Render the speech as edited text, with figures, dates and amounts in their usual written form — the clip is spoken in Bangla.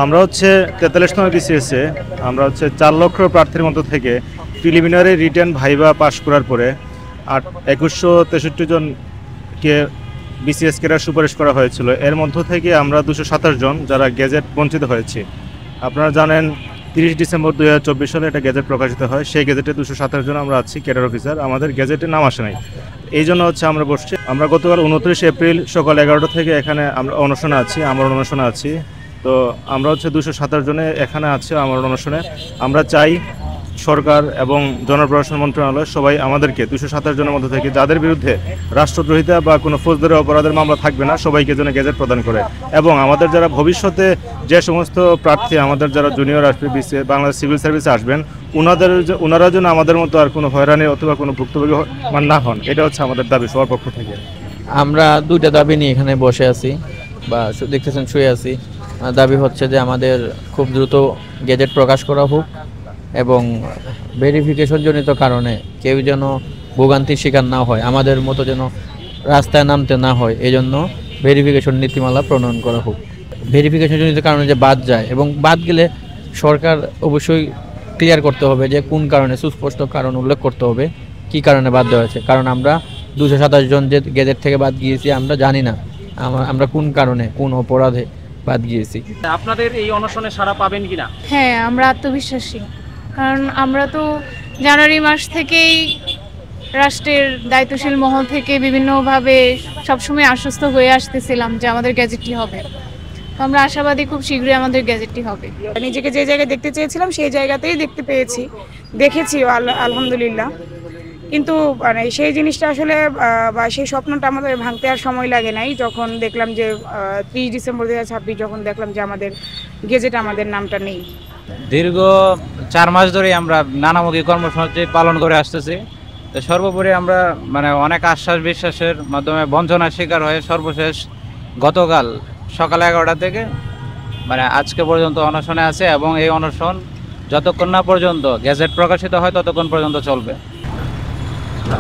আমরা হচ্ছে 43তম বিসিএসে আমরা হচ্ছে 4 লক্ষ প্রার্থীর মধ্যে থেকে প্রিলিমিনারি রিটেন ভাইবা পাশ করার পরে 2163 জনকে বিসিএস কেরার সুপারিশ করা হয়েছিল। এর মধ্য থেকে আমরা 227 জন যারা গেজেট বঞ্চিত হয়েছি। আপনারা জানেন 30 ডিসেম্বর 2024 সালে একটা গেজেট প্রকাশিত হয়। সেই গেজেটে 227 জন আমরা আছি ক্যাডার অফিসার, আমাদের গেজেটে নাম আসে নাই। এই জন্য হচ্ছে আমরা বসছি। আমরা গতকাল 29 এপ্রিল সকাল 11টা থেকে এখানে আমরা অনশনে আছি, আমরা অনশনে আছি। তো আমরা হচ্ছে 227 জনে এখানে আছে আমার অনশনে। আমরা চাই সরকার এবং জনপ্রশাসন মন্ত্রণালয় সবাই আমাদেরকে 227 জনের মধ্যে থেকে যাদের বিরুদ্ধে রাষ্ট্রদ্রোহিতা বা কোনো ফৌজদারি অপরাধের মামলা থাকবে না সবাইকে যেন গেজেট প্রদান করে, এবং আমাদের যারা ভবিষ্যতে যে সমস্ত প্রার্থী আমাদের যারা জুনিয়র আসবে বাংলাদেশ সিভিল সার্ভিসে আসবেন ওনারা যেন আমাদের মতো আর কোনো হয়রানি অথবা কোনো ভুক্তভোগী না হন, এটা হচ্ছে আমাদের দাবি সবার পক্ষ থেকে। আমরা দুইটা দাবি নিয়ে এখানে বসে আছি বা দেখতেছেন শুয়ে আছি। দাবি হচ্ছে যে আমাদের খুব দ্রুত গেজেট প্রকাশ করা হোক এবং ভেরিফিকেশন জনিত কারণে কেউ যেন ভোগান্তির শিকার না হয়, আমাদের মতো যেন রাস্তায় নামতে না হয়, এই জন্য ভেরিফিকেশন নীতিমালা প্রণয়ন করা হোক। ভেরিফিকেশন জনিত কারণে যে বাদ যায় এবং বাদ গেলে সরকার অবশ্যই ক্লিয়ার করতে হবে যে কোন কারণে, সুস্পষ্ট কারণ উল্লেখ করতে হবে কি কারণে বাদ দেওয়া হয়েছে। কারণ আমরা 227 জন যে গেজেট থেকে বাদ গিয়েছি আমরা জানি না আমরা কোন কারণে কোন অপরাধে বাদ গিয়েছি। আপনাদের এই অনশনে সাড়া পাবেন কিনা? হ্যাঁ, আমরা আত্মবিশ্বাসী, কারণ আমরা তো জানুয়ারি মাস থেকেই রাষ্ট্রের দায়িত্বশীল মহল থেকে বিভিন্নভাবে সবসময় আশ্বস্ত হয়ে আসতেছিলাম যে আমাদের গ্যাজেটটি হবে। তো আমরা আশাবাদী খুব শীঘ্রই আমাদের গ্যাজেটটি হবে। নিজেকে যে জায়গায় দেখতে চেয়েছিলাম সেই জায়গাতেই দেখেছি আলহামদুলিল্লাহ। কিন্তু মানে সেই জিনিসটা আসলে বা সেই স্বপ্নটা আমাদের ভাঙতে আর সময় লাগে নাই, যখন দেখলাম যে 30 ডিসেম্বর 2026 যখন দেখলাম যে আমাদের গেজেট আমাদের নামটা নেই। দীর্ঘ 4 মাস ধরে আমরা নানামুখী কর্মসূচি পালন করে আসতেছি। তো সর্বোপরি আমরা মানে অনেক আশ্বাস বিশ্বাসের মাধ্যমে বঞ্চনার শিকার হয়ে সর্বশেষ গতকাল সকাল 11টা থেকে মানে আজকে পর্যন্ত অনশনে আছে, এবং এই অনশন যতক্ষণ না পর্যন্ত গেজেট প্রকাশিত হয় ততক্ষণ পর্যন্ত চলবে। Yeah.